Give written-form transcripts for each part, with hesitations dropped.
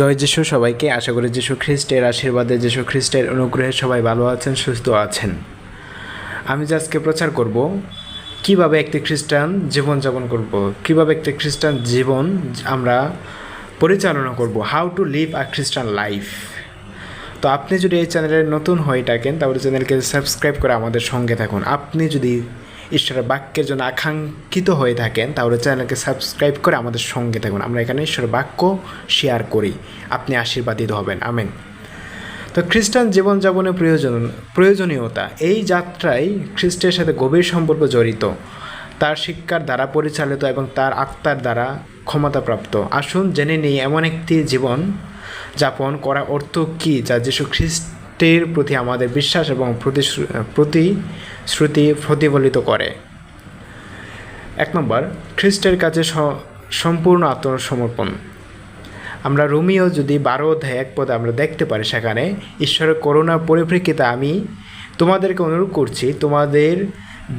জয় যিশু সবাইকে। আশা করি যিশু খ্রিস্টের আশীর্বাদে, যিশু খ্রিস্টের অনুগ্রহে সবাই ভালো আছেন, সুস্থ আছেন। আমি যে আজকে প্রচার করব কিভাবে একটি খ্রিস্টান জীবনযাপন করব, কিভাবে একটি খ্রিস্টান জীবন আমরা পরিচালনা করব, হাউ টু লিভ আ খ্রিস্টান লাইফ। তো আপনি যদি এই চ্যানেলে নতুন হয়ে থাকেন তাহলে চ্যানেলকে সাবস্ক্রাইব করে আমাদের সঙ্গে থাকুন। আপনি যদি ঈশ্বরের বাক্যের জন্য আকাঙ্ক্ষিত হয়ে থাকেন তাহলে চ্যানেলকে সাবস্ক্রাইব করে আমাদের সঙ্গে থাকুন। আমরা এখানে ঈশ্বরের বাক্য শেয়ার করি, আপনি আশীর্বাদিত হবেন। আমেন। তো খ্রিস্টান জীবনযাপনের প্রয়োজনীয়তা, এই যাত্রায় খ্রিস্টের সাথে গভীর সম্পর্ক জড়িত, তার শিক্ষার দ্বারা পরিচালিত এবং তার আত্মার দ্বারা ক্ষমতাপ্রাপ্ত। আসুন জেনে নিই এমন একটি জীবন যাপন করা অর্থ কী, যা যীশু খ্রিস্টের প্রতি আমাদের বিশ্বাস এবং প্রতিশ্রুতি প্রতিফলিত করে। 1 নম্বর, খ্রিস্টের কাছে সম্পূর্ণ আত্মসমর্পণ। আমরা রোমীয় যদি 12:1 আমরা দেখতে পারি, সেখানে ঈশ্বরের করুণার পরিপ্রেক্ষিতে আমি তোমাদেরকে অনুরোধ করছি তোমাদের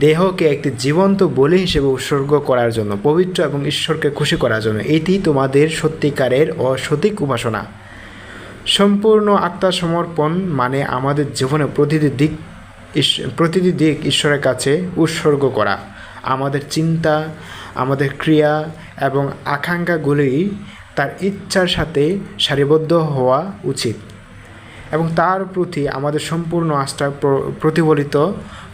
দেহকে একটি জীবন্ত বলি হিসেবে উৎসর্গ করার জন্য, পবিত্র এবং ঈশ্বরকে খুশি করার জন্য। এটি তোমাদের সত্যিকারের ও সঠিক উপাসনা। সম্পূর্ণ আত্মসমর্পণ মানে আমাদের জীবনে প্রতিটি দিক ঈশ্বরের কাছে উৎসর্গ করা। আমাদের চিন্তা, আমাদের ক্রিয়া এবং আকাঙ্ক্ষাগুলি তার ইচ্ছার সাথে সারিবদ্ধ হওয়া উচিত এবং তার প্রতি আমাদের সম্পূর্ণ আস্থা প্রতিফলিত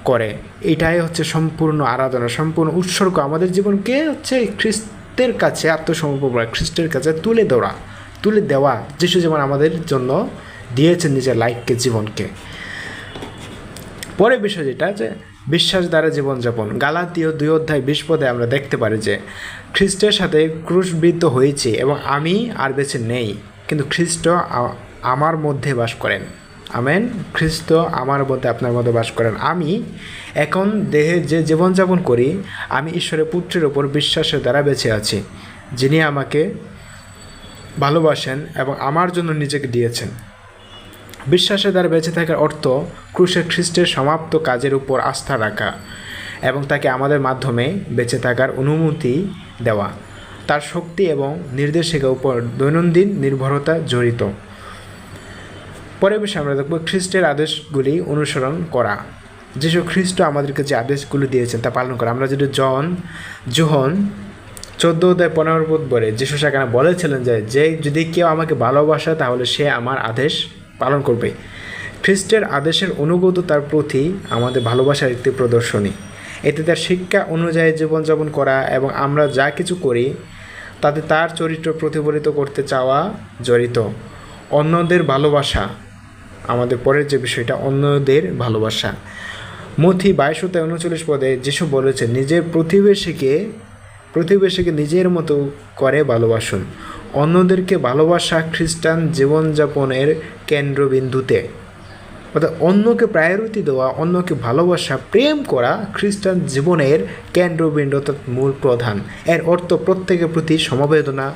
করে। এটাই হচ্ছে সম্পূর্ণ আরাধনা, সম্পূর্ণ উৎসর্গ। আমাদের জীবনকে হচ্ছে খ্রিস্টের কাছে আত্মসমর্পণ করা, খ্রিস্টের কাছে তুলে দেওয়া। যিশু যেমন আমাদের জন্য দিয়েছেন নিজের লাইফকে, জীবনকে। পরের বিষয় যেটা যে বিশ্বাস দ্বারা জীবনযাপন। গালাতীয় 2:20 আমরা দেখতে পারি যে খ্রিস্টের সাথে ক্রুশবিদ্ধ হয়েছে এবং আমি আর বেঁচে নেই, কিন্তু খ্রিস্ট আমার মধ্যে বাস করেন। আমেন। খ্রিস্ট আমার মধ্যে, আপনার মধ্যে বাস করেন। আমি এখন দেহে যে জীবনযাপন করি, আমি ঈশ্বরের পুত্রের ওপর বিশ্বাসের দ্বারা বেঁচে আছি, যিনি আমাকে ভালোবাসেন এবং আমার জন্য নিজেকে দিয়েছেন। বিশ্বাসের দ্বারা বেঁচে থাকার অর্থ ক্রুশে খ্রিস্টের সমাপ্ত কাজের উপর আস্থা রাখা এবং তাকে আমাদের মাধ্যমে বেঁচে থাকার অনুমতি দেওয়া। তার শক্তি এবং নির্দেশিকার উপর দৈনন্দিন নির্ভরতা জড়িত। পরের বিষয়ে আমরা দেখব খ্রিস্টের আদেশগুলি অনুসরণ করা। যিশু খ্রিস্ট আমাদেরকে যে আদেশগুলি দিয়েছেন তা পালন করা। আমরা যদি যোহন 14:15 পড়ে, যিশু সেখানে বলেছিলেন যে যদি কেউ আমাকে ভালোবাসে তাহলে সে আমার আদেশ পালন করবে। খ্রিস্টের আদেশের অনুগত তার প্রতি আমাদের ভালোবাসার একটি প্রদর্শনী। এতে তার শিক্ষা অনুযায়ী জীবনযাপন করা এবং আমরা যা কিছু করি তাতে তার চরিত্র প্রতিফলিত করতে চাওয়া জড়িত। অন্যদের ভালোবাসা, আমাদের পরের যে বিষয়টা, অন্যদের ভালোবাসা। মথি 22:39 যিশু বলেছেন, নিজের প্রতিবেশীকে নিজের মতো করে ভালোবাসুন। অন্যদেরকে ভালোবাসা খ্রিস্টান জীবনযাপনের কেন্দ্রবিন্দুতে, অর্থাৎ অন্যকে প্রায়োরিটি দেওয়া, অন্যকে ভালোবাসা, প্রেম করা খ্রিস্টান জীবনের কেন্দ্রবিন্দু, অর্থাৎ মূল প্রধান। এর অর্থ প্রত্যেকের প্রতি সমবেদনা,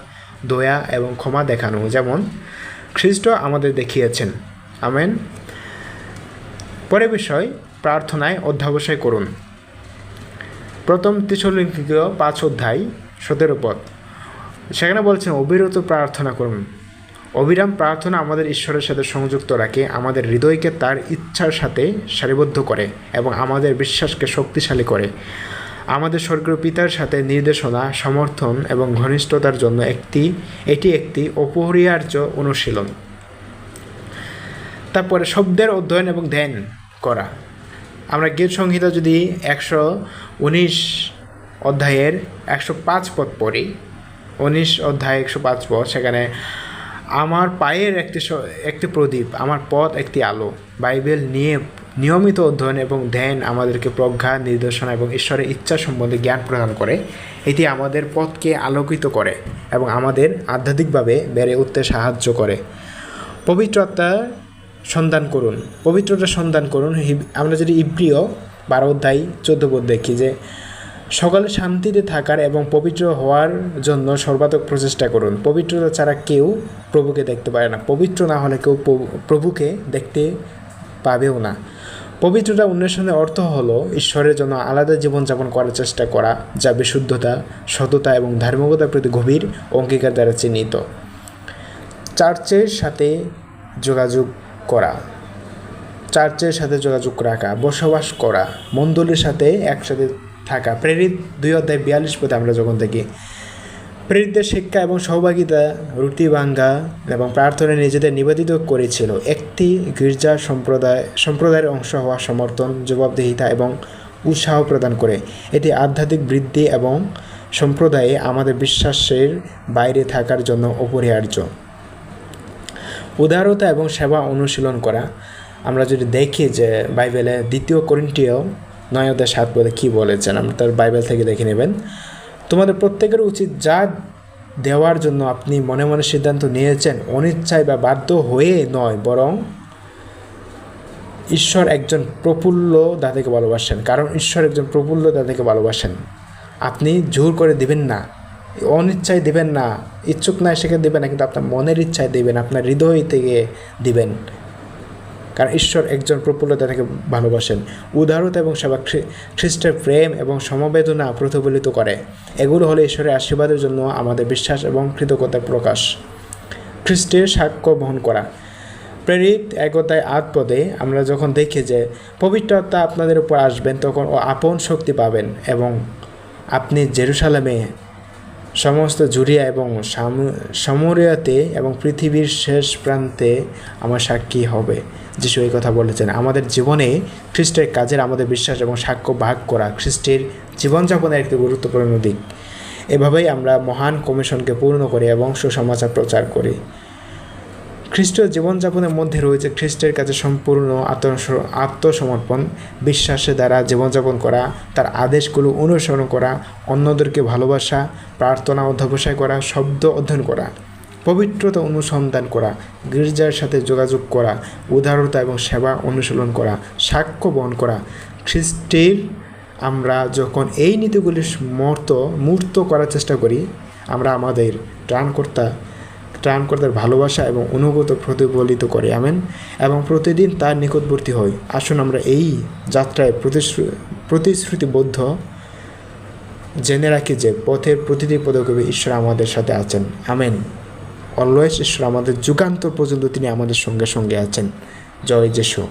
দয়া এবং ক্ষমা দেখানো, যেমন খ্রিস্ট আমাদের দেখিয়েছেন। আমেন। পরের বিষয়, প্রার্থনায় অধ্যবসায় করুন। 1 থেসলোনিকীয় 5:17 সেখানে বলছেন অবিরত প্রার্থনা করুন। অবিরাম প্রার্থনা আমাদের ঈশ্বরের সাথে সংযুক্ত রাখে, আমাদের হৃদয়কে তার ইচ্ছার সাথে সারিবদ্ধ করে এবং আমাদের বিশ্বাসকে শক্তিশালী করে। আমাদের স্বর্গীয় পিতার সাথে নির্দেশনা, সমর্থন এবং ঘনিষ্ঠতার জন্য এটি একটি অপরিহার্য অনুশীলন। তারপরে শব্দের অধ্যয়ন এবং ধ্যান করা। আমরা গীত সংহিতা যদি 119 অধ্যায়ের 105 পড়ি, 19 অধ্যায় 105, সেখানে আমার পায়ের একটি প্রদীপ, আমার পথ একটি আলো। বাইবেল নিয়ে নিয়মিত অধ্যয়ন এবং ধ্যান আমাদেরকে প্রজ্ঞা, নির্দেশনা এবং ঈশ্বরের ইচ্ছা সম্বন্ধে জ্ঞান প্রদান করে। এটি আমাদের পথকে আলোকিত করে এবং আমাদের আধ্যাত্মিকভাবে বেড়ে উঠতে সাহায্য করে। পবিত্রতা সন্ধান করুন। আমরা যদি ইব্রিয় 12:14 দেখি যে সকালে শান্তিতে থাকার এবং পবিত্র হওয়ার জন্য সর্বাত্মক প্রচেষ্টা করুন। পবিত্রতা ছাড়া কেউ প্রভুকে দেখতে পারে না। পবিত্র না হলে কেউ প্রভুকে দেখতে পাবেও না। পবিত্রতা অন্বেষণের অর্থ হলো ঈশ্বরের জন্য আলাদা জীবনযাপন করার চেষ্টা করা, যা বিশুদ্ধতা, সততা এবং ধার্মিকতার প্রতি গভীর অঙ্গীকার দ্বারা চিহ্নিত। চার্চের সাথে যোগাযোগ করা, চার্চের সাথে যোগাযোগ রাখা, বসবাস করা, মণ্ডলীর সাথে একসাথে থাকা। প্রেরিত 2:42 আমরা যখন দেখি, প্রেরিতদের শিক্ষা এবং সহভাগিতা রুটি ভাঙ্গা এবং প্রার্থনায় নিজেদের নিবেদিত করেছিল। একটি গির্জার সম্প্রদায়ের অংশ হওয়া সমর্থন, জবাবদিহিতা এবং উৎসাহ প্রদান করে। এটি আধ্যাত্মিক বৃদ্ধি এবং সম্প্রদায়ে আমাদের বিশ্বাসের বাইরে থাকার জন্য অপরিহার্য। উদারতা এবং সেবা অনুশীলন করা। আমরা যদি দেখি যে বাইবেলে 2 কোরিন্থীয় 9:7 কী বলেছেন, আমরা তার বাইবেল থেকে দেখে নেবেন। তোমাদের প্রত্যেকের উচিত যা দেওয়ার জন্য আপনি মনে মনে সিদ্ধান্ত নিয়েছেন, অনিচ্ছায় বা বাধ্য হয়ে নয়, বরং ঈশ্বর একজন প্রফুল্ল দাতাকে ভালোবাসেন। কারণ ঈশ্বর একজন প্রফুল্ল দাতাকে ভালোবাসেন। আপনি জোর করে দিবেন না, অনিচ্ছায় দিবেন না, ইচ্ছুক না সেখানে দেবেন না, কিন্তু আপনার মনের ইচ্ছায় দেবেন, আপনার হৃদয় থেকে দিবেন। কারণ ঈশ্বর একজন প্রফুল্ল দাতাকে ভালোবাসেন। উদারতা এবং সেবা খ্রিস্টের প্রেম এবং সমবেদনা প্রতিফলিত করে। এগুলো হলো ঈশ্বরের আশীর্বাদের জন্য আমাদের বিশ্বাস এবং কৃতজ্ঞতার প্রকাশ। খ্রিস্টের সাক্ষ্য বহন করা। প্রেরিত 1:8 আমরা যখন দেখি যে পবিত্র আত্মা আপনাদের উপর আসবেন, তখন ও আপন শক্তি পাবেন এবং আপনি জেরুসালেমে, সমস্ত জুড়িয়া এবং সামরিয়াতে এবং পৃথিবীর শেষ প্রান্তে আমার সাক্ষী হবে। যিশু এই কথা বলেছেন। আমাদের জীবনে খ্রিস্টের কাজের আমাদের বিশ্বাস এবং সাক্ষ্য ভাগ করা খ্রিস্টের জীবনযাপনের একটি গুরুত্বপূর্ণ দিক। এভাবেই আমরা মহান কমিশনকে পূর্ণ করি এবং সুসমাচার প্রচার করি। খ্রিস্টীয় জীবনযাপনের মধ্যে রয়েছে খ্রিস্টের কাছে সম্পূর্ণ আত্মসমর্পণ, বিশ্বাসের দ্বারা জীবনযাপন করা, তার আদেশগুলো অনুসরণ করা, অন্যদেরকে ভালোবাসা, প্রার্থনা অধ্যবসায় করা, শব্দ অধ্যয়ন করা, পবিত্রতা অনুসন্ধান করা, গির্জার সাথে যোগাযোগ করা, উদারতা এবং সেবা অনুশীলন করা, সাক্ষ্য বহন করা। খ্রিস্টের আমরা যখন এই নীতিগুলি মূর্ত করার চেষ্টা করি, আমরা আমাদের ত্রাণকর্তার ভালোবাসা এবং অনুগত প্রতিফলিত করে। আমেন। এবং প্রতিদিন তার নিকটবর্তী হই। আসুন আমরা এই যাত্রায় প্রতিশ্রুতিবদ্ধ জেনে রাখি যে পথের প্রতিটি পদক্ষেপে ঈশ্বর আমাদের সাথে আছেন। আমেন। অলওয়েজ ঈশ্বর আমাদের যুগান্তর পর্যন্ত তিনি আমাদের সঙ্গে সঙ্গে আছেন। জয় যিশু।